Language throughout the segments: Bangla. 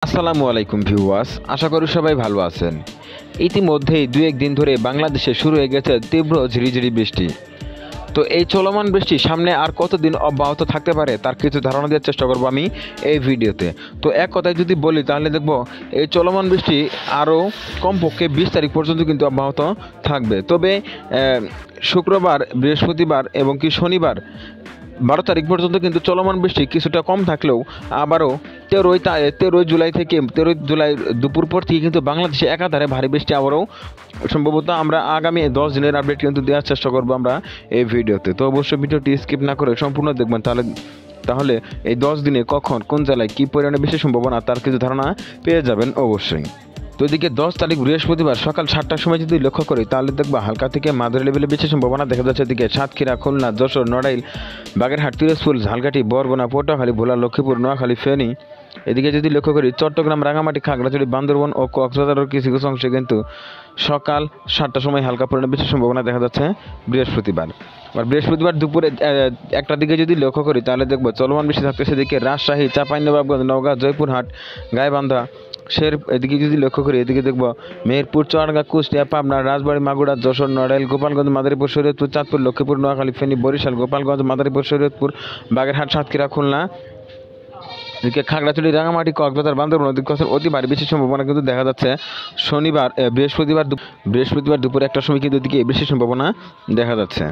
আসসালামু আলাইকুম ভিউয়ার্স, আশা করি সবাই ভালো আছেন। ইতিমধ্যেই দু একদিন ধরে বাংলাদেশে শুরু হয়ে গেছে তীব্র ঝিরিঝিরি বৃষ্টি। তো এই চলমান বৃষ্টি সামনে আর কতদিন অব্যাহত থাকতে পারে তার কিছু ধারণা দেওয়ার চেষ্টা করবো আমি এই ভিডিওতে। তো এক কথায় যদি বলি তাহলে দেখব এই চলমান বৃষ্টি আরও কমপক্ষে 20 তারিখ পর্যন্ত কিন্তু অব্যাহত থাকবে। তবে শুক্রবার, বৃহস্পতিবার এবং কি শনিবার 12 তারিখ পর্যন্ত কিন্তু চলমান বৃষ্টি কিছুটা কম থাকলেও আবারও 13 জুলাই থেকে 13 জুলাই দুপুর পর থেকে কিন্তু বাংলাদেশে একাধারে ভারী বৃষ্টি আবারও সম্ভবত আমরা আগামী 10 দিনের আপডেট কিন্তু দেওয়ার চেষ্টা করবো আমরা এই ভিডিওতে। তো অবশ্যই ভিডিওটি স্কিপ না করে সম্পূর্ণ দেখবেন, তাহলে এই 10 দিনে কখন কোন জেলায় কী পরিমাণে বেশি সম্ভাবনা তার কিছু ধারণা পেয়ে যাবেন অবশ্যই। তো এদিকে 10 তারিখ বৃহস্পতিবার সকাল 7টার সময় যদি লক্ষ্য করি তাহলে দেখবা হালকা থেকে মাঝারি লেভেলে বেশি সম্ভাবনা দেখা যাচ্ছে। এদিকে সাতক্ষীরা, খুলনা, যশোর, নড়াইল, বাগেরহাট, পিরোজপুর, ঝালকাঠি, বরগুনা, পটুয়াখালী, ভোলা, লক্ষ্মীপুর, নোয়াখালী, ফেনী। এদিকে যদি লক্ষ্য করি চট্টগ্রাম, রাঙামাটি, খাগড়াছড়ি, বান্দরবান ও কক্সবাজারের কিছু কিছু অংশে কিন্তু সকাল 7টার সময় হালকা পরিমাণে বেশি সম্ভাবনা দেখা যাচ্ছে বৃহস্পতিবার। আর বৃহস্পতিবার দুপুরে 1টার দিকে যদি লক্ষ্য করি তাহলে দেখবো চলমান বৃষ্টি থাকতে সেদিকে রাজশাহী, চাঁপাইনবাবগঞ্জ, নওগাঁ, জয়পুরহাট, গাইবান্ধা, এদিকে যদি লক্ষ্য করি এদিকে দেখব মেহেরপুর, চুয়াডাঙ্গা, কুষ্টিয়া, পাবনা, রাজবাড়ী, মাগুরা, যশোর, নড়াইল, গোপালগঞ্জ, মাদারীপুর, শরীয়তপুর, চাঁদপুর, লক্ষ্মীপুর, নোয়াখালী, ফেনী, বরিশাল, গোপালগঞ্জ, মাদারীপুর, শরীয়তপুর, বাগেরহাট, সাতক্ষীরা, খুলনা, এদিকে খাগড়াছড়ি, রাঙামাটি, কক্সবাজার, বান্দরবান অতি ভারী বেশি সম্ভাবনা কিন্তু দেখা যাচ্ছে বৃহস্পতিবার দুপুরে 1টার সময় কিন্তু এদিকে বেশি সম্ভাবনা দেখা যাচ্ছে।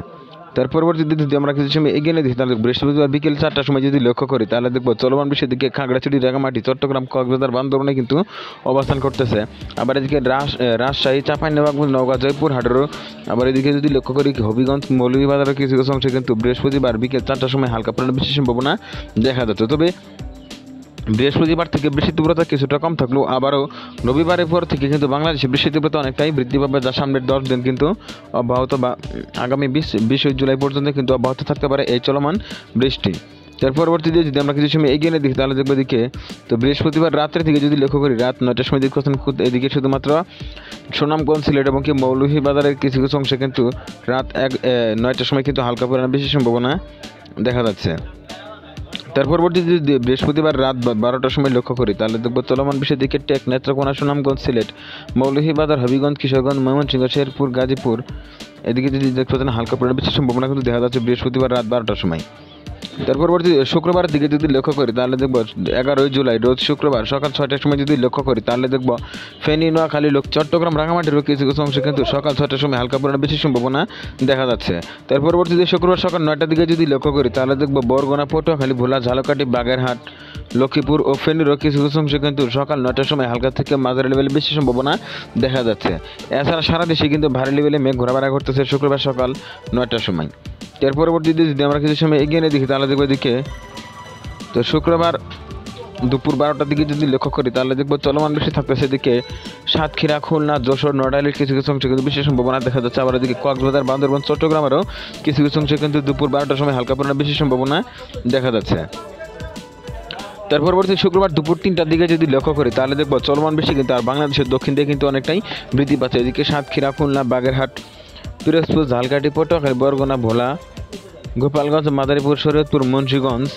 তার পরবর্তীতে যদি আমরা কিছু সময় এগিয়ে নিয়ে দেখি তাহলে বৃহস্পতিবার বিকেল 4টার সময় যদি লক্ষ্য করি তাহলে দেখবো চলমান বৃষ্টির দিকে খাগড়াছড়ি, রাঙামাটি, চট্টগ্রাম, কক্সবাজার, বান্দরবানে কিন্তু অবস্থান করতেছে। আবার এদিকে রাজশাহী, চাঁপাইনবাবগঞ্জ, নওগাঁ, জয়পুরহাটেরও। আবার এদিকে যদি লক্ষ্য করি হবিগঞ্জ, মৌলভীবাজারের কিছু কিছু অংশে কিন্তু বৃহস্পতিবার বিকেল 4টার সময় হালকা পরিমাণে বেশি সম্ভাবনা দেখা যাচ্ছে। তবে বৃহস্পতিবার থেকে বৃষ্টির তীব্রতা কিছুটা কম থাকলেও আবারও রবিবারের পর থেকে কিন্তু বাংলাদেশে বৃষ্টির তীব্রতা অনেকটাই বৃদ্ধি পাবে, যা সামনের 10 দিন কিন্তু অব্যাহত বা আগামী 20 জুলাই পর্যন্ত কিন্তু অব্যাহত থাকতে পারে এই চলমান বৃষ্টি। তার পরবর্তীতে যদি আমরা কিছু সময় এগিয়ে দেখি তাহলে দেখবো এদিকে তো বৃহস্পতিবার রাত্রের দিকে যদি লক্ষ্য করি রাত 9টার সময় এদিকে শুধুমাত্র সুনামগঞ্জ, সিলেট এবং কি মৌলভীবাজারের কিছু কিছু অংশে কিন্তু রাত 9টার সময় কিন্তু হালকা পরিমাণে বেশি সম্ভাবনা দেখা যাচ্ছে। তার পরবর্তী যদি বৃহস্পতিবার রাত 12টার সময় লক্ষ্য করি তাহলে দেখবো চলমান বৃষ্টির দিকে টেক, নেত্রকোনা, সুনামগঞ্জ, সিলেট, মৌলভীবাজার, হবিগঞ্জ, কিশোরগঞ্জ, ময়মনসিংহ, শেরপুর, গাজীপুর, এদিকে যদি দেখতে পাচ্ছেন হালকা পরিমাণে বেশি সম্ভাবনা কিন্তু দেখা যাচ্ছে বৃহস্পতিবার রাত 12টার সময়। তার পরবর্তী শুক্রবারের দিকে যদি লক্ষ্য করি তাহলে দেখবো 11 জুলাই রোজ শুক্রবার সকাল 6টার সময় যদি লক্ষ্য করি তাহলে দেখবো ফেনী, নোয়াখালী, চট্টগ্রাম, রাঙামাটির কিছু কিছু অংশে কিন্তু সকাল 6টার সময় হালকা পরিমাণে বেশি সম্ভাবনা দেখা যাচ্ছে। তার পরবর্তীতে শুক্রবার সকাল 9টার দিকে যদি লক্ষ্য করি তাহলে দেখবো বরগুনা, পটুয়াখালী, ভোলা, ঝালকাঠি, বাগেরহাট, লক্ষ্মীপুর ও ফেনীরও কিছু কিছু অংশে কিন্তু সকাল 9টার সময় হালকা থেকে মাঝারি লেভেলে বেশি সম্ভাবনা দেখা যাচ্ছে। এছাড়া সারা দেশে কিন্তু ভারী লেভেলে মেঘ ঘোরাফেরা করতেছে শুক্রবার সকাল 9টার সময়। এর পরবর্তীতে যদি আমরা কিছু সময় এগিয়ে নিয়ে দেখি তাহলে দেখবো এদিকে তো শুক্রবার দুপুর 12টার দিকে যদি লক্ষ্য করি তাহলে দেখবো চলমান বৃষ্টি থাকতেছে এদিকে সাতক্ষীরা, খুলনা, যশোর, নড়াইলের কিছু কিছু অংশে কিন্তু বেশি সম্ভাবনা দেখা যাচ্ছে। আবার এদিকে কক্সবাজার, বান্দরবান, চট্টগ্রামেরও কিছু কিছু অংশে কিন্তু দুপুর 12টার সময় হালকা পরিমাণে বেশি সম্ভাবনা দেখা যাচ্ছে। তার পরবর্তী শুক্রবার দুপুর 3টার দিকে যদি লক্ষ্য করি তাহলে দেখবো চলমান বৃষ্টি কিন্তু আর বাংলাদেশের দক্ষিণ দিকে কিন্তু অনেকটাই বৃদ্ধি পাচ্ছে। এদিকে সাতক্ষীরা, খুলনা, বাগেরহাট, পিরোজপুর, ঝালকাঠি, পটুয়াখালী, বরগুনা, ভোলা, গোপালগঞ্জ, মাদারীপুর, শরীয়তপুর, মুন্সিগঞ্জ,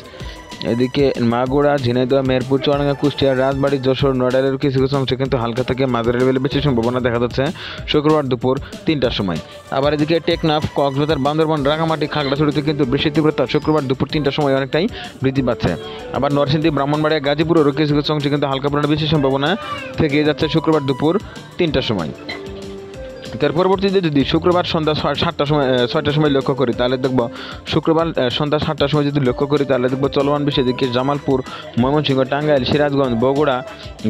এদিকে মাগুরা, ঝিনাইদহ, মেহেরপুর, চুয়াডাঙ্গা, কুষ্টিয়া, রাজবাড়ী, যশোর, নড়াইলের কিছু কিছু অংশে কিন্তু হালকা থেকে মাঝারি লেভেলে বেশি সম্ভাবনা দেখা যাচ্ছে শুক্রবার দুপুর 3টার সময়। আবার এদিকে টেকনাফ, কক্সবাজার, বান্দরবান, রাঙামাটি, খাগড়াছড়িতে কিন্তু বৃষ্টির তীব্রতা শুক্রবার দুপুর 3টার সময় অনেকটাই বৃদ্ধি পাচ্ছে। আবার নরসিংদী, ব্রাহ্মণবাড়িয়া, গাজীপুরেরও কিছু কিছু অংশে কিন্তু হালকা পরিমাণে বেশি সম্ভাবনা থেকে যাচ্ছে শুক্রবার দুপুর 3টার সময়। তার পরবর্তীতে যদি শুক্রবার সন্ধ্যা 6টার সময় লক্ষ্য করি তাহলে দেখবো শুক্রবার সন্ধ্যা 7টার সময় যদি লক্ষ্য করি তাহলে দেখবো চলমান বৃষ্টি দিকে জামালপুর, ময়মনসিংহ, টাঙ্গাইল, সিরাজগঞ্জ, বগুড়া,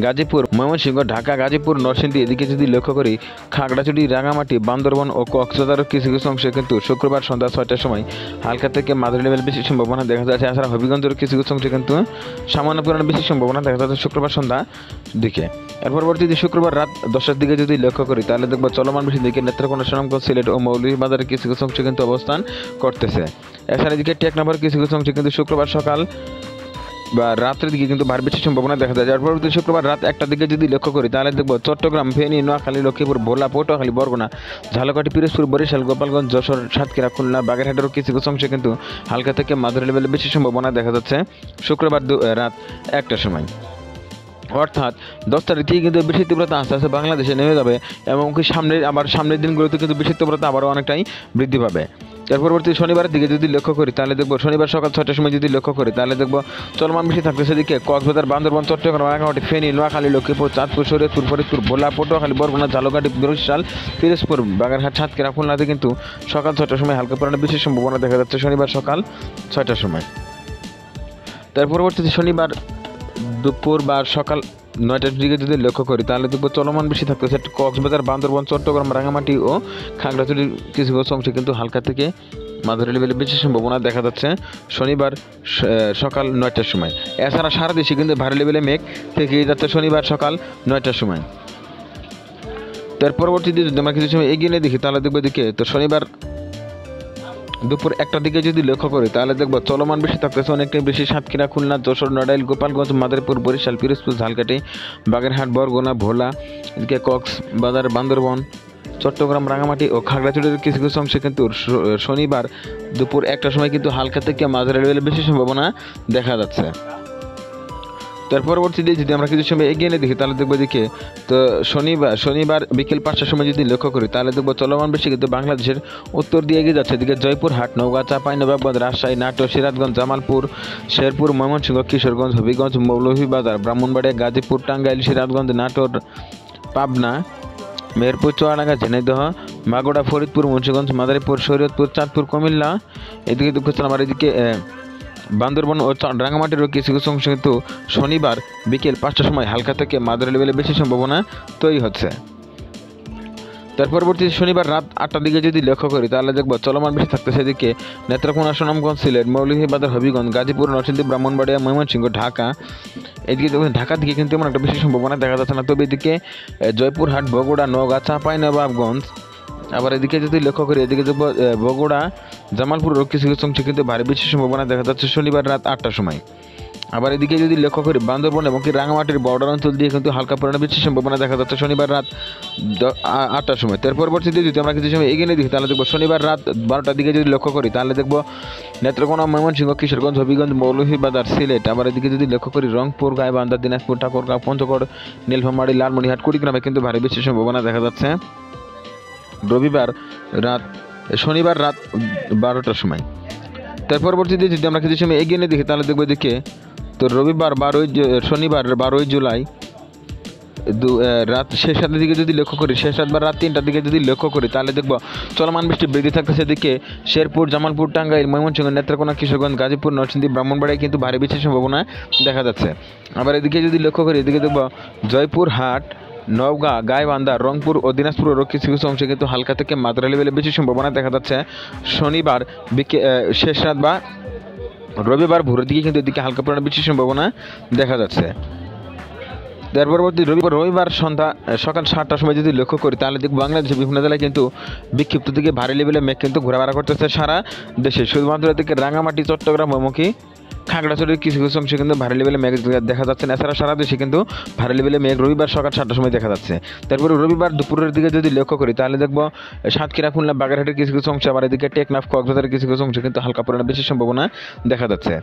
গাজীপুর, ময়মনসিংহ, ঢাকা, গাজীপুর, নরসিংদী, এদিকে যদি লক্ষ্য করি খাগড়াছড়ি, রাঙামাটি, বান্দরবান ও কক্সবাজারের কিছু কিছু অংশে কিন্তু শুক্রবার সন্ধ্যা 6টার সময় হালকা থেকে মাঝারি লেভেল বেশি সম্ভাবনা দেখা যাচ্ছে। এছাড়া হবিগঞ্জের কিছু কিছু অংশে কিন্তু সামান্য পরিমাণে বেশি সম্ভাবনা দেখা যাচ্ছে শুক্রবার সন্ধ্যা দিকে। এর পরবর্তীতে শুক্রবার রাত 10টার দিকে যদি লক্ষ্য করি তাহলে দেখবো চলমান বৃষ্টির দিকে নেত্রকোনা, সুনামগঞ্জ, সিলেট ও মৌলভীবাজারের কিছু কিছু অংশে কিন্তু অবস্থান করতেছে। এছাড়া এদিকে টেকনাফের কিছু কিছু অংশে কিন্তু শুক্রবার সকাল বা রাত্রের দিকে কিন্তু ভারী বৃষ্টির সম্ভাবনা দেখা যায়। যার পরবর্তী শুক্রবার রাত 1টার দিকে যদি লক্ষ্য করি তাহলে দেখবো চট্টগ্রাম, ফেনী, নোয়াখালী, লক্ষ্মীপুর, ভোলা, পটুয়াখালী, বরগুনা, ঝালকাঠি, পিরোজপুর, বরিশাল, গোপালগঞ্জ, যশোর, সাতক্ষীরা, খুলনা, বাগেরহাটেরও কিছু কিছু অংশে কিন্তু হালকা থেকে মাঝারি লেভেলে বেশি সম্ভাবনা দেখা যাচ্ছে শুক্রবার রাত 1টার সময়। অর্থাৎ 10 তারিখ থেকে কিন্তু বৃষ্টির তীব্রতা আস্তে আস্তে বাংলাদেশে নেমে যাবে এবং কি সামনের দিনগুলোতে কিন্তু বৃষ্টির তীব্রতা আবারও অনেকটাই বৃদ্ধি পাবে। তার পরবর্তী শনিবারের দিকে যদি লক্ষ্য করি তাহলে দেখব শনিবার সকাল 6টার সময় যদি লক্ষ্য করি তাহলে দেখব চলমান বৃষ্টি থাকবে সেদিকে কক্সবাজার, বান্দরবান, চট্টগ্রাম, রাঙামাটি, ফেনী, নোয়াখালী, লক্ষ্মীপুর, চাঁদপুর, শরীয়তপুর, ফরিদপুর, ভোলা, পটুয়াখালী, বরগুনা, ঝালকাঠি, বরিশাল, পিরোজপুর, বাগেরহাট, সাতক্ষীরা, খুলনাতে কিন্তু সকাল 6টার সময় হালকা পরিমাণে বৃষ্টির সম্ভাবনা দেখা যাচ্ছে শনিবার সকাল 6টার সময়। তার পরবর্তীতে শনিবার দুপুর বা সকাল 9টার দিকে যদি লক্ষ্য করি তাহলে দেখব চলমান বৃষ্টি থাকতেছে কক্সবাজার, বান্দরবান, চট্টগ্রাম, রাঙামাটি ও খাগড়াছড়ির কিছু কিছু অংশে কিন্তু হালকা থেকে মাঝারি লেভেলে বৃষ্টির সম্ভাবনা দেখা যাচ্ছে শনিবার সকাল 9টার সময়। এছাড়া সারা দেশে কিন্তু ভারী লেভেলে মেঘ থেকে যাচ্ছে শনিবার সকাল 9টার সময়। তার পরবর্তীতে যদি আমরা কিছু সময় এগিয়ে নিয়ে দেখি তাহলে দেখবো দিকে তো শনিবার দুপুর 1টার দিকে যদি লক্ষ্য করি তাহলে দেখব চলমান বৃষ্টি থাকতেছে অনেকটাই বেশি সাতক্ষীরা, খুলনা, যশোর, নড়াইল, গোপালগঞ্জ, মাদারীপুর, বরিশাল, পিরোজপুর, ঝালকাঠি, বাগেরহাট, বরগুনা, ভোলা, এদিকে কক্সবাজার, বান্দরবান, চট্টগ্রাম, রাঙামাটি ও খাগড়াছড়ির কিছু কিছু অংশে কিন্তু শনিবার দুপুর 1টার সময় কিন্তু হালকা থেকে মাঝারি লেভেলে বেশি সম্ভাবনা দেখা যাচ্ছে। তার পরবর্তীতে যদি আমরা কিছু সময় এগিয়ে নিয়ে দেখি তাহলে দেখবো দিকে তো শনিবার বিকেল 5টার সময় যদি লক্ষ্য করি তাহলে দেখবো চলমান বৃষ্টি কিন্তু বাংলাদেশের উত্তর দিয়ে এগিয়ে যাচ্ছে এদিকে জয়পুরহাট, নওগাঁ, চাঁপাইনবাবগঞ্জ, রাজশাহী, নাটোর, সিরাজগঞ্জ, জামালপুর, শেরপুর, ময়মনসিংহ, কিশোরগঞ্জ, হবিগঞ্জ, মৌলভীবাজার, ব্রাহ্মণবাড়িয়া, গাজীপুর, টাঙ্গাইল, সিরাজগঞ্জ, নাটোর, পাবনা, মেহেরপুর, চুয়াডাঙ্গা, ঝিনাইদহ, মাগুরা, ফরিদপুর, মুন্সিগঞ্জ, মাদারীপুর, শরীয়তপুর, চাঁদপুর, কুমিল্লা, এদিকে দেখছেন আমার এদিকে বান্দরবান ও রাঙামাটিরও কিছু কিছু অংশ কিন্তু শনিবার বিকেল 5টার সময় হালকা থেকে মাঝারি লেভেলে বেশি সম্ভাবনা তৈরি হচ্ছে। তার পরবর্তী শনিবার রাত 8টার দিকে যদি লক্ষ্য করি তাহলে দেখবো চলমান বৃষ্টি থাকতে সেদিকে নেত্রকোনা, সুনামগঞ্জ, সিলেট, মৌলভীবাজার, হবিগঞ্জ, গাজীপুর, নরসিংদী, ব্রাহ্মণবাড়িয়া, ময়মনসিংহ, ঢাকা, এদিকে ঢাকা দিকে কিন্তু এমন একটা বেশি সম্ভাবনা দেখা যাচ্ছে না। তবে এদিকে জয়পুরহাট, বগুড়া, নওগাঁ, চাঁপাইনবাবগঞ্জ, আবার এদিকে যদি লক্ষ্য করি এদিকে দেখব বগুড়া, জামালপুরের কিছু কিছু অংশে কিন্তু ভারী বৃষ্টির সম্ভাবনা দেখা যাচ্ছে শনিবার রাত 8টার সময়। আবার এদিকে যদি লক্ষ্য করি বান্দরবান এবং রাঙামাটির বর্ডার অঞ্চল দিয়ে কিন্তু হালকা পরিমাণে বৃষ্টির সম্ভাবনা দেখা যাচ্ছে শনিবার রাত 8টার সময়। তার পরবর্তীতে যদি আমরা কিছু সময় এগিয়ে নিয়ে দেখি তাহলে দেখবো শনিবার রাত 12টার দিকে যদি লক্ষ্য করি তাহলে দেখবো নেত্রকোনা, ময়মনসিংহ, কিশোরগঞ্জ, হবিগঞ্জ, মৌলভীবাজার, সিলেট, আবার এদিকে যদি লক্ষ্য করি রংপুর, গাইবান্ধা, দিনাজপুর, ঠাকুরগাঁও, পঞ্চগড়, নীলফামারী, লালমনিরহাট, কুড়িগ্রামে কিন্তু ভারী বৃষ্টির সম্ভাবনা দেখা যাচ্ছে শনিবার রাত 12টার সময়। তার পরবর্তীতে যদি আমরা কিছু সময় এগিয়ে নিয়ে দেখি তাহলে দেখবো এদিকে তো শনিবার 12ই জুলাই রাত শেষ রাতের দিকে যদি লক্ষ্য করি শেষ রাত বা রাত 3টার দিকে যদি লক্ষ্য করি তাহলে দেখবো চলমান বৃষ্টি বৃদ্ধি থাকতেছে এদিকে শেরপুর, জামালপুর, টাঙ্গাইল, ময়মনসিংহ, নেত্রকোনা, কিশোরগঞ্জ, গাজীপুর, নরসিংদী, ব্রাহ্মণবাড়িয়ায় কিন্তু ভারী বৃষ্টির সম্ভাবনা দেখা যাচ্ছে। আবার এদিকে যদি লক্ষ্য করি এদিকে দেখবো জয়পুরহাট, নওগাঁ, গাইবান্ধা, রংপুর ও দিনাজপুরেরও কিছু কিছু অংশে কিন্তু হালকা থেকে মাত্রা লেভেলে বেশি সম্ভাবনা দেখা যাচ্ছে শনিবার শেষ রাত বা রবিবার ভোরের দিকে কিন্তু এদিকে হালকা পরিমাণে বৃষ্টির সম্ভাবনা দেখা যাচ্ছে। তার পরবর্তী রবিবার সকাল 7টার সময় যদি লক্ষ্য করি তাহলে দেখব বাংলাদেশের বিভিন্ন জেলায় কিন্তু বিক্ষিপ্ত থেকে ভারী লেভেলে মেঘ কিন্তু ঘোরাফেরা করতেছে সারা দেশে। শুধুমাত্র এদিকে রাঙামাটি, চট্টগ্রাম, ময়মনসিংহ, খাগড়াছড়ির কিছু কিছু অংশে কিন্তু ভারী লেভেলে মেঘ দেখা যাচ্ছে না। এছাড়া সারা দেশে কিন্তু ভারী লেভেলে মেঘ রবিবার সকাল 7টার সময় দেখা যাচ্ছে। তারপরে রবিবার দুপুরের দিকে যদি লক্ষ্য করি তাহলে দেখব সাতক্ষীরা, খুলনা, বাগেরহাটের কিছু কিছু অংশে, আবার এদিকে টেকনাফ, কক্সবাজারের কিছু কিছু অংশে কিন্তু হালকা পরিমাণে বেশি সম্ভাবনা দেখা যাচ্ছে।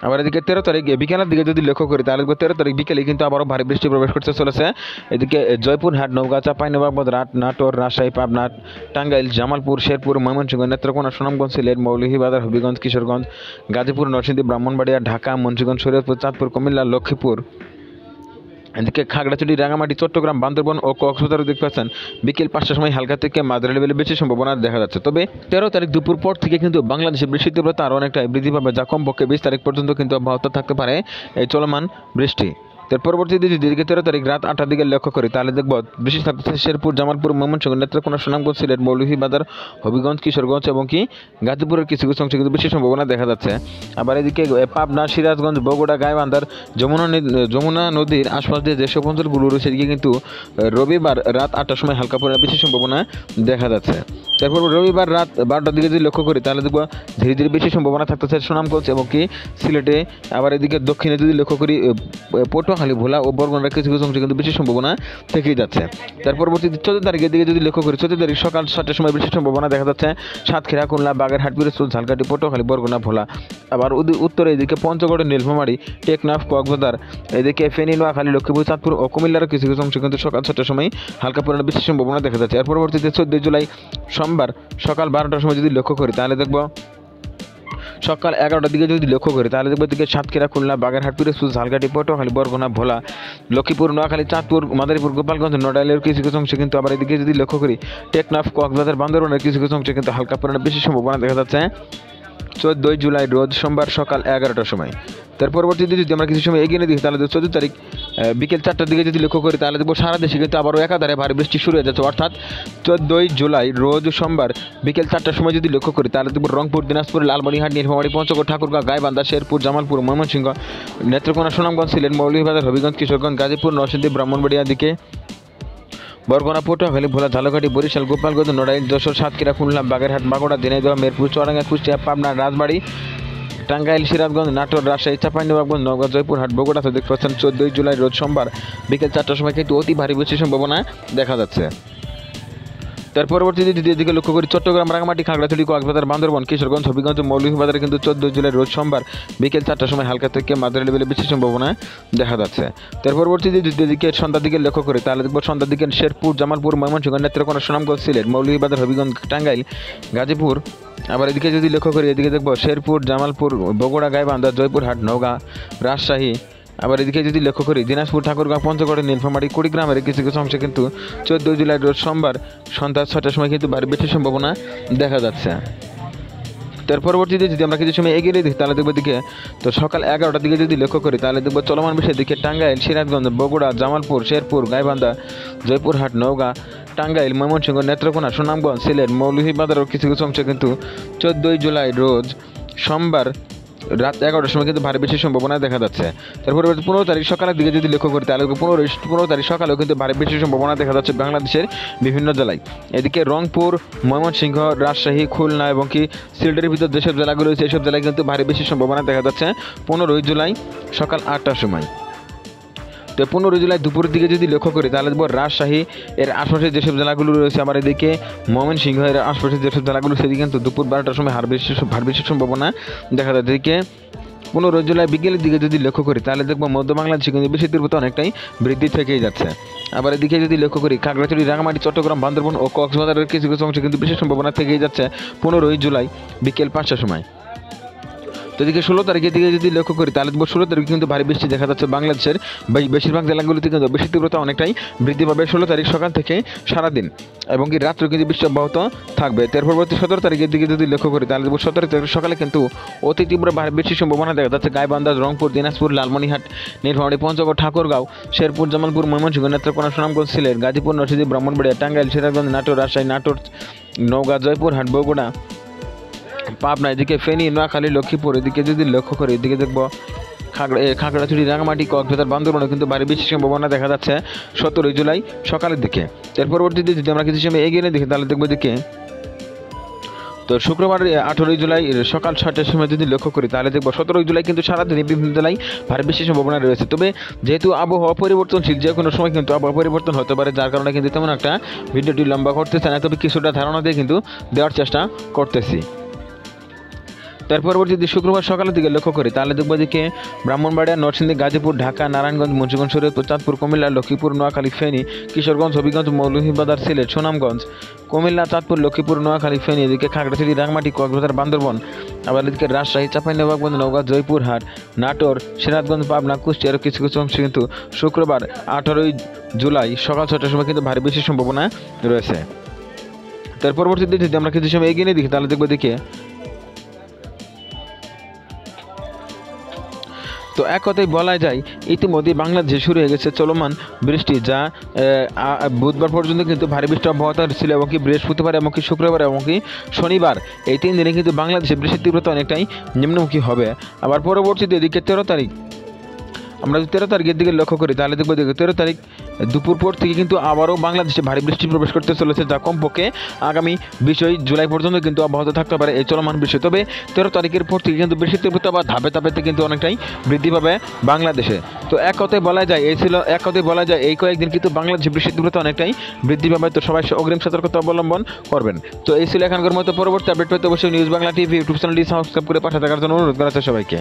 আবার এদিকে 13 তারিখ বিকেলের দিকে যদি লক্ষ্য করি তাহলে 13 তারিখ বিকেলে কিন্তু আবারও ভারী বৃষ্টি প্রবেশ করতে চলেছে এদিকে জয়পুরহাট, নওগাঁ, চাঁপাইনবাবগঞ্জ, নাটোর, রাজশাহী, পাবনা, টাঙ্গাইল, জামালপুর, শেরপুর, ময়মনসিংহ, নেত্রকোনা, সুনামগঞ্জ, সিলেট, মৌলভীবাজার, হবিগঞ্জ, কিশোরগঞ্জ, গাজীপুর, নরসিংদী, ব্রাহ্মণবাড়িয়া, ঢাকা, মুন্সিগঞ্জ, শরীয়তপুর, চাঁদপুর, কুমিল্লা, লক্ষ্মীপুর, এদিকে খাগড়াছড়ি, রাঙামাটি, চট্টগ্রাম, বান্দরবান ও কক্সবাজার দেখতে পাচ্ছেন বিকেল 5টার সময় হালকা থেকে মাঝারি লেভেলে বেশি সম্ভাবনা দেখা যাচ্ছে। তবে 13 তারিখ দুপুর পর থেকে কিন্তু বাংলাদেশে বৃষ্টির তীব্রতা আরও অনেকটা বৃদ্ধি পাবে, যা কমপক্ষে 20 তারিখ পর্যন্ত কিন্তু অব্যাহত থাকতে পারে এই চলমান বৃষ্টি। তার পরবর্তীতে যদি 13 তারিখ রাত 8টার দিকে লক্ষ্য করি তাহলে দেখব বৃষ্টি থাকতেছে শেরপুর, জামালপুর, ময়মনসিংহ, নেত্রকোনা, সুনামগঞ্জ, সিলেট, মৌলভীবাজার, হবিগঞ্জ, কিশোরগঞ্জ এবং গাজীপুরের কিছু কিছু অংশে কিন্তু বৃষ্টির সম্ভাবনা দেখা যাচ্ছে। আবার এদিকে পাবনা, সিরাজগঞ্জ, বগুড়া, গাইবান্ধার যমুনা নদীর আশপাশ দিয়ে যেসব অঞ্চলগুলো রয়েছে সেদিকে কিন্তু রবিবার রাত 8টার সময় হালকা পরিমাণে বৃষ্টির সম্ভাবনা দেখা যাচ্ছে। তারপর রবিবার রাত 12টার দিকে যদি লক্ষ্য করি তাহলে দেখব ধীরে ধীরে বেশি সম্ভাবনা থাকতেছে সুনামগঞ্জ এবং সিলেটে। আবার এদিকে দক্ষিণে যদি লক্ষ্য করি পটুয়াখালী, ভোলা ও বরগুনার কিছু কিছু অংশে কিন্তু বৃষ্টির সম্ভাবনা থেকেই যাচ্ছে। তার পরবর্তীতে 14 তারিখের দিকে যদি লক্ষ্য করি, 14 তারিখ সকাল 7টার সময় বৃষ্টির সম্ভাবনা দেখা যাচ্ছে সাতক্ষীরা, খুলনা, বাগেরহাট, পিরোজপুর, ঝালকাঠি, পটুয়াখালী, বরগুনা, ভোলা। আবার উত্তরে এদিকে পঞ্চগড়, নীলফামারী, টেকনাফ, কক্সবাজার, এদিকে ফেনী, নোয়াখালী, লক্ষ্মীপুর, চাঁদপুর ও কুমিল্লার কিছু কিছু অংশে কিন্তু সকাল 7টার সময় হালকা পরিমাণে বৃষ্টির সম্ভাবনা দেখা যাচ্ছে। এর পরবর্তীতে 14 জুলাই সোমবার সকাল 12টার সময় যদি লক্ষ্য করি তাহলে দেখব সকাল 11টার দিকে যদি লক্ষ্য করি তাহলে দেখব এদিকে সাতক্ষীরা, খুলনা, বাগেরহাট, পিরোজপুর, ঝালকাঠি, পটুয়াখালী, বরগুনা, ভোলা, লক্ষ্মীপুর, নোয়াখালী, চাঁদপুর, মাদারীপুর, গোপালগঞ্জ, নড়াইলের কিছু কিছু অংশে কিন্তু আবার এদিকে যদি লক্ষ্য করি টেকনাফ, কক্সবাজার, বান্দরবানের কিছু কিছু অংশে কিন্তু হালকা পরিমাণে বৃষ্টির সম্ভাবনা দেখা যাচ্ছে 14 জুলাই রোজ সোমবার সকাল 11টার সময়। তার পরবর্তীতে যদি আমরা কিছু সময় এগিয়ে নিয়ে দেখি তাহলে 14 তারিখ বিকেল 4টার দিকে যদি লক্ষ্য করি তাহলে দেখবো সারা দেশে কিন্তু আবারও একাধারে ভারী বৃষ্টি শুরু হয়ে যাচ্ছে। অর্থাৎ 14 জুলাই রোজ সোমবার বিকেল 4টার সময় যদি লক্ষ্য করি তাহলে দেখবো রংপুর, দিনাজপুর, লালমনিরহাট, নীলফামারী, পঞ্চগড়, ঠাকুরগাঁও, গাইবান্ধা, শেরপুর, জামালপুর, ময়মনসিংহ, নেত্রকোনা, সুনামগঞ্জ, সিলেট, মৌলভীবাজার, হবিগঞ্জ, কিশোরগঞ্জ, গাজীপুর, নরসিংদী, ব্রাহ্মণবাড়িয়া দিকে বরগুনা, পটুয়াখালী, ভোলা, ঝালকাঠি, বরিশাল, গোপালগঞ্জ, নড়াইল, যশোর, সাতক্ষীরা, খুলনা, বাগেরহাট, মাগুরা, ঝিনাইদহ, মেরপুর, চুয়াডাঙ্গা, কুষ্টিয়া, পাবনা, রাজবাড়ী, টাঙ্গাইল, সিরাজগঞ্জ, নাটোর, রাজশাহী, চাঁপাইনবাবগঞ্জ, নওগাঁ, জয়পুরহাট, বগুড়া দেখতে পাচ্ছেন 14 জুলাই রোজ সোমবার বিকেল 4টার সময় কিন্তু অতি ভারী বৃষ্টির সম্ভাবনা দেখা যাচ্ছে। তার পরবর্তীতে যদি এদিকে লক্ষ্য করি চট্টগ্রাম, রাঙামাটি, খাগড়াছড়ি, কক্সবাজার, বান্দরবান, কিশোরগঞ্জ, হবিগঞ্জ, মৌলভীবাজারে কিন্তু 14 জুলাই রোজ সোমবার বিকেল 4টার সময় হালকা থেকে মাঝারি লেভেলে বৃষ্টির সম্ভাবনা দেখা যাচ্ছে। তার পরবর্তীতে যদি এদিকে সন্ধ্যার দিকে লক্ষ্য করি তাহলে দেখব সন্ধ্যার দিকে শেরপুর, জামালপুর, ময়মনসিংহ, নেত্রকোনা, সুনামগঞ্জ, সিলেট, মৌলভীবাজার, হবিগঞ্জ, টাঙ্গাইল, গাজীপুর। আবার এদিকে যদি লক্ষ্য করি এদিকে দেখব শেরপুর, জামালপুর, বগুড়া, গাইবান্ধা, জয়পুরহাট, নওগাঁ, রাজশাহী। আবার এদিকে যদি লক্ষ্য করি দিনাজপুর, ঠাকুরগাঁও, পঞ্চগড়, নীলফামারী, কুড়িগ্রামের কিছু কিছু অংশে কিন্তু 14 জুলাই রোজ সোমবার সন্ধ্যা 6টার সময় কিন্তু ভারী বৃষ্টির সম্ভাবনা দেখা যাচ্ছে। তার পরবর্তীতে যদি আমরা কিছু সময় এগিয়ে দিই তাহলে দেখবো দিকে তো সকাল 11টার দিকে যদি লক্ষ্য করি তাহলে দেখবো চলমান বৃষ্টির দিকে টাঙ্গাইল, সিরাজগঞ্জ, বগুড়া, জামালপুর, শেরপুর, গাইবান্ধা, জয়পুরহাট, নওগাঁ, টাঙ্গাইল, ময়মনসিংহ, নেত্রকোনা, সুনামগঞ্জ, সিলেট, মৌলভীবাজারের কিছু কিছু অংশে কিন্তু 14 জুলাই রোজ সোমবার রাত 11টার সময় কিন্তু ভারী বৃষ্টির সম্ভাবনা দেখা যাচ্ছে। তারপরে 15 তারিখ সকালের দিকে যদি লক্ষ্য করি তাহলে 15 তারিখ সকালেও কিন্তু ভারী বৃষ্টির সম্ভাবনা দেখা যাচ্ছে বাংলাদেশের বিভিন্ন জেলায়। এদিকে রংপুর, ময়মনসিংহ, রাজশাহী, খুলনা এবং কি সিলেটের ভিতর যেসব জেলাগুলো রয়েছে সেসব জেলায় কিন্তু ভারী বৃষ্টির সম্ভাবনা দেখা যাচ্ছে 15 জুলাই সকাল 8টার সময়। তো 15 জুলাই দুপুরের দিকে যদি লক্ষ্য করি তাহলে দেখব রাজশাহী এর আশপাশে যেসব জেলাগুলো রয়েছে আমার এদিকে ময়মনসিংহ এর আশপাশে যেসব জেলাগুলো সেদিকে কিন্তু দুপুর 12টার সময় ভারী বৃষ্টির সম্ভাবনা দেখা যায়। এদিকে 15 জুলাই বিকেলের দিকে যদি লক্ষ্য করি তাহলে দেখবো মধ্য বাংলাদেশে কিন্তু বৃষ্টির তীব্রতা অনেকটাই বৃদ্ধি থেকেই যাচ্ছে। আবার এদিকে যদি লক্ষ্য করি খাগড়াছড়ি, রাঙামাটি, চট্টগ্রাম, বান্দরবান ও কক্সবাজারের কিছু কিছু অংশে কিন্তু বৃষ্টির সম্ভাবনা থেকেই যাচ্ছে 15 জুলাই বিকেল 5টার সময়। তো এদিকে 16 তারিখের দিকে যদি লক্ষ্য করি তাহলে 16 তারিখে কিন্তু ভারী বৃষ্টি দেখা যাচ্ছে বাংলাদেশের বেশিরভাগ জেলাগুলিতে কিন্তু বৃষ্টির তীব্রতা অনেকটাই বৃদ্ধি পাবে 16 তারিখ সকাল থেকে সারাদিন এবং কি রাত্রে কিন্তু বৃষ্টি অব্যাহত থাকবে। তার পরবর্তী 17 তারিখের দিকে যদি লক্ষ্য করি তাহলে 17 তারিখ সকালে কিন্তু অতি তীব্র ভারী বৃষ্টির সম্ভাবনা দেখা যাচ্ছে গাইবান্ধা, রংপুর, দিনাজপুর, লালমনিরহাট, নীলফামারী, পঞ্চগড়, ঠাকুরগাঁও, শেরপুর, জামালপুর, ময়মনসিংহ, নেত্রকোনা, সুনামগঞ্জ, সিলেট, গাজীপুর, নরসিংদী, ব্রাহ্মণবাড়িয়া, টাঙ্গাইল, সিরাজগঞ্জ, নাটোর, রাজশাহী, নাটোর, নওগাঁ, জয়পুরহাট, বগুড়া, পাবনা, এদিকে ফেনী, নোয়াখালী, লক্ষ্মীপুর। এদিকে যদি লক্ষ্য করি এদিকে দেখবো খাগড়াছড়ি, রাঙামাটি, কক্সবাজার, বান্দরবানে কিন্তু ভারী বৃষ্টির সম্ভাবনা দেখা যাচ্ছে 17 জুলাই সকালের দিকে। এর পরবর্তীতে যদি আমরা কিছু সময় এগিয়ে দেখি তাহলে দেখবো এদিকে তো শুক্রবার 18 জুলাই সকাল 6টার সময় যদি লক্ষ্য করি তাহলে দেখবো 17 জুলাই কিন্তু সারাদিন বিভিন্ন জেলায় ভারী বৃষ্টির সম্ভাবনা রয়েছে। তবে যেহেতু আবহাওয়া পরিবর্তনশীল যে কোনো সময় কিন্তু আবহাওয়া পরিবর্তন হতে পারে যার কারণে কিন্তু তেমন একটা ভিডিওটি লম্বা করতেছে না, তবে কিছুটা ধারণা দিয়ে কিন্তু দেওয়ার চেষ্টা করতেছি। তার পরবর্তীতে শুক্রবার সকালের দিকে লক্ষ্য করি তাহলে দেখবো দিকে ব্রাহ্মণবাড়িয়া, নরসিংদী, গাজীপুর, ঢাকা, নারায়ণগঞ্জ, মুন্সিগঞ্জ, শরীয়তপুর, চাঁদপুর, কুমিল্লা, লক্ষ্মীপুর, নোয়াখালী, ফেনী, কিশোরগঞ্জ, হবিগঞ্জ, মৌলভীবাজার, সিলেট, সুনামগঞ্জ, কুমিল্লা, চাঁদপুর, লক্ষ্মীপুর, নোয়াখালী, ফেনী, এদিকে খাগড়াছড়ি, রাঙামাটি, কক্সবাজার, বান্দরবান, আবার এদিকে রাজশাহী, চাঁপাইনবাবগঞ্জ, নওগাঁ, জয়পুরহাট, নাটোর, সিরাজগঞ্জ, পাবনা, কুষ্টিয়ার কিছু কিছু অংশে কিন্তু শুক্রবার 18 জুলাই সকাল 6টার সময় কিন্তু ভারী বৃষ্টির সম্ভাবনা রয়েছে। তার পরবর্তীতে যদি আমরা কিছু সময় এগিয়ে দেখি তাহলে দেখবো দিকে তো এক কথায় বলা যায় ইতিমধ্যে বাংলাদেশে শুরু হয়ে গেছে চলমান বৃষ্টি, যা বুধবার পর্যন্ত কিন্তু ভারী বৃষ্টি অব্যাহত ছিল এবং কি বৃহস্পতিবার এবং কি শুক্রবার এবং কি শনিবার এই 3 দিনে কিন্তু বাংলাদেশে বৃষ্টির তীব্রতা অনেকটাই নিম্নমুখী হবে। আবার পরবর্তীতে এদিকে 13 তারিখ আমরা যদি 13 তারিখের দিকে লক্ষ্য করি তাহলে দেখবো 13 তারিখ দুপুর পর থেকে কিন্তু আবারও বাংলাদেশে ভারী বৃষ্টি প্রবেশ করতে চলেছে, যা কমপক্ষে আগামী 20 জুলাই পর্যন্ত কিন্তু অব্যাহত থাকতে পারে এই চলমান বৃষ্টি। তবে 13 তারিখের পর থেকে কিন্তু বৃষ্টির তীব্রতা বা ধাপে ধাপে কিন্তু অনেকটাই বৃদ্ধি পাবে বাংলাদেশে। তো এক কথায় বলা যায় এই কয়েকদিন কিন্তু বাংলাদেশে বৃষ্টির তীব্রতা অনেকটাই বৃদ্ধি পাবে। তো সবাই অগ্রিম সতর্কতা অবলম্বন করবেন। তো এই ছিল এখনকার মতো। পরবর্তী আপডেট পেতে অবশ্যই নিউজ বাংলা টিভি ইউটিউব চ্যানেলটি সাবস্ক্রাইব করে পাশে থাকার জন্য অনুরোধ করা হচ্ছে সবাইকে।